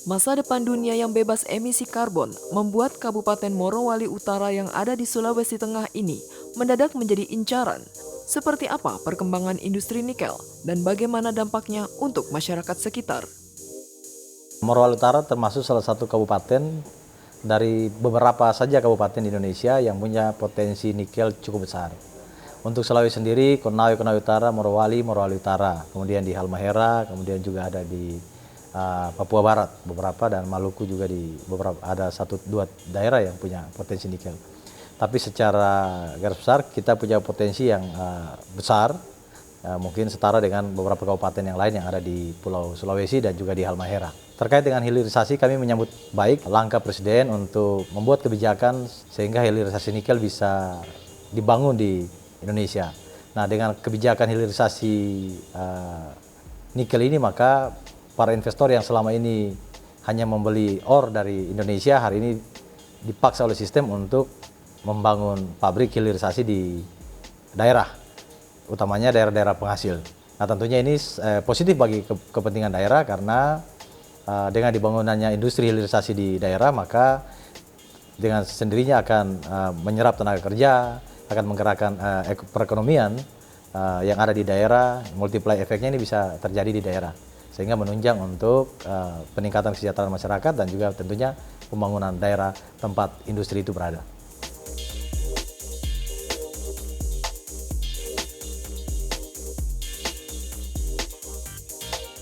Masa depan dunia yang bebas emisi karbon membuat Kabupaten Morowali Utara yang ada di Sulawesi Tengah ini mendadak menjadi incaran. Seperti apa perkembangan industri nikel dan bagaimana dampaknya untuk masyarakat sekitar? Morowali Utara termasuk salah satu kabupaten dari beberapa saja kabupaten di Indonesia yang punya potensi nikel cukup besar. Untuk Sulawesi sendiri, Konawe Utara, Morowali Utara, kemudian di Halmahera, kemudian juga ada di Papua Barat beberapa, dan Maluku juga di beberapa, ada 1-2 daerah yang punya potensi nikel. Tapi secara garis besar kita punya potensi yang besar, mungkin setara dengan beberapa kabupaten yang lain yang ada di Pulau Sulawesi dan juga di Halmahera. Terkait dengan hilirisasi, kami menyambut baik langkah Presiden untuk membuat kebijakan sehingga hilirisasi nikel bisa dibangun di Indonesia. Nah, dengan kebijakan hilirisasi nikel ini, maka para investor yang selama ini hanya membeli ore dari Indonesia hari ini dipaksa oleh sistem untuk membangun pabrik hilirisasi di daerah, utamanya daerah-daerah penghasil. Nah, tentunya ini positif bagi kepentingan daerah karena dengan dibangunannya industri hilirisasi di daerah, maka dengan sendirinya akan menyerap tenaga kerja, akan menggerakkan perekonomian yang ada di daerah. Multiply efeknya ini bisa terjadi di daerah, sehingga menunjang untuk peningkatan kesejahteraan masyarakat dan juga tentunya pembangunan daerah tempat industri itu berada.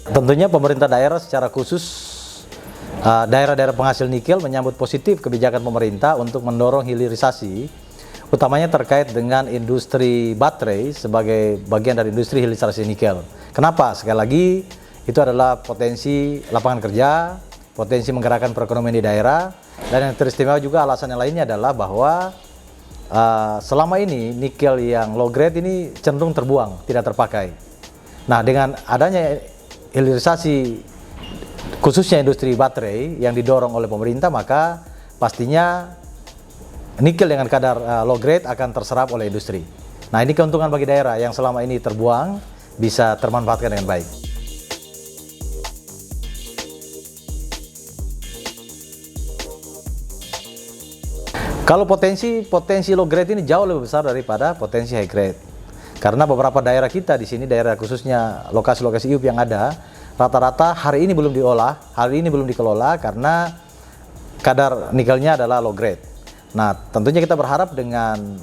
Tentunya pemerintah daerah secara khusus daerah-daerah penghasil nikel menyambut positif kebijakan pemerintah untuk mendorong hilirisasi, utamanya terkait dengan industri baterai sebagai bagian dari industri hilirisasi nikel. Kenapa? Sekali lagi, itu adalah potensi lapangan kerja, potensi menggerakkan perekonomian di daerah, dan yang teristimewa juga alasan yang lainnya adalah bahwa selama ini nikel yang low grade ini cenderung terbuang, tidak terpakai. Nah, dengan adanya hilirisasi khususnya industri baterai yang didorong oleh pemerintah, maka pastinya nikel dengan kadar low grade akan terserap oleh industri. Nah, ini keuntungan bagi daerah yang selama ini terbuang bisa termanfaatkan dengan baik. Kalau potensi low grade ini jauh lebih besar daripada potensi high grade. Karena beberapa daerah kita di sini, daerah khususnya lokasi-lokasi IUP yang ada, rata-rata hari ini belum diolah, hari ini belum dikelola karena kadar nikelnya adalah low grade. Nah, tentunya kita berharap dengan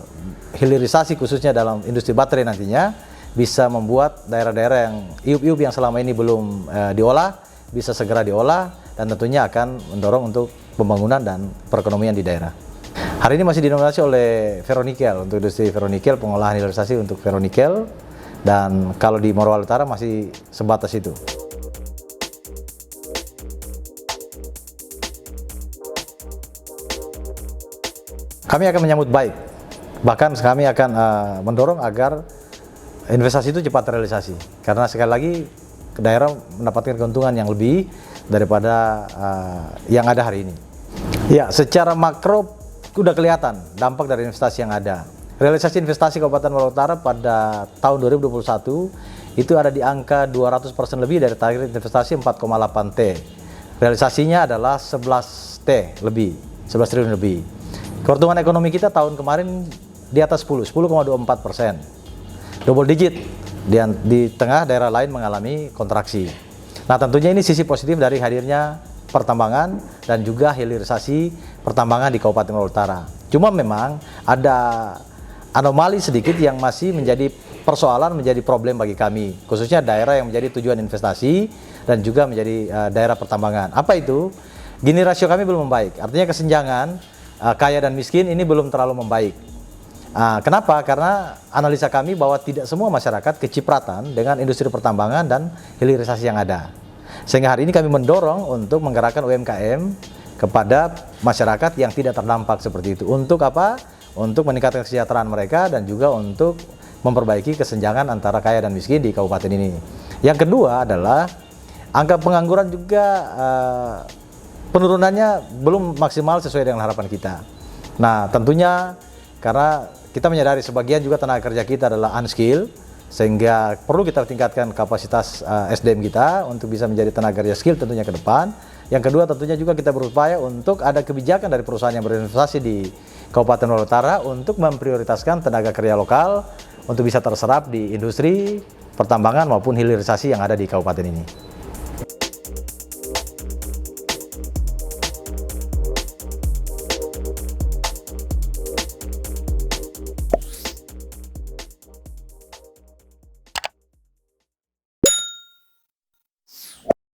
hilirisasi khususnya dalam industri baterai nantinya bisa membuat daerah-daerah yang IUP yang selama ini belum diolah bisa segera diolah, dan tentunya akan mendorong untuk pembangunan dan perekonomian di daerah. Hari ini masih didominasi oleh ferronikel, untuk industri ferronikel, pengolahan hilirisasi untuk ferronikel, dan kalau di Morowali Utara masih sebatas itu. Kami akan menyambut baik, bahkan kami akan mendorong agar investasi itu cepat terrealisasi, karena sekali lagi daerah mendapatkan keuntungan yang lebih daripada yang ada hari ini. Ya, secara makro sudah kelihatan dampak dari investasi yang ada. Realisasi investasi Kabupaten Morowali Utara pada tahun 2021 itu ada di angka 200% lebih dari target investasi 4,8 T. Realisasinya adalah 11 triliun lebih. Keuntungan ekonomi kita tahun kemarin di atas 10,24%. Double digit, di tengah daerah lain mengalami kontraksi. Nah, tentunya ini sisi positif dari hadirnya pertambangan dan juga hilirisasi pertambangan di Kabupaten Morowali Utara. Cuma memang ada anomali sedikit yang masih menjadi persoalan, menjadi problem bagi kami, khususnya daerah yang menjadi tujuan investasi dan juga menjadi daerah pertambangan. Apa itu? Gini, rasio kami belum membaik, artinya kesenjangan kaya dan miskin ini belum terlalu membaik. Kenapa? Karena analisa kami bahwa tidak semua masyarakat kecipratan dengan industri pertambangan dan hilirisasi yang ada. Sehingga hari ini kami mendorong untuk menggerakkan UMKM kepada masyarakat yang tidak terdampak seperti itu. Untuk apa? Untuk meningkatkan kesejahteraan mereka dan juga untuk memperbaiki kesenjangan antara kaya dan miskin di kabupaten ini. Yang kedua adalah angka pengangguran juga penurunannya belum maksimal sesuai dengan harapan kita. Nah, tentunya karena kita menyadari sebagian juga tenaga kerja kita adalah unskilled, sehingga perlu kita tingkatkan kapasitas SDM kita untuk bisa menjadi tenaga kerja skill tentunya ke depan. Yang kedua tentunya juga kita berupaya untuk ada kebijakan dari perusahaan yang berinvestasi di Kabupaten Maluku Utara untuk memprioritaskan tenaga kerja lokal untuk bisa terserap di industri, pertambangan maupun hilirisasi yang ada di kabupaten ini.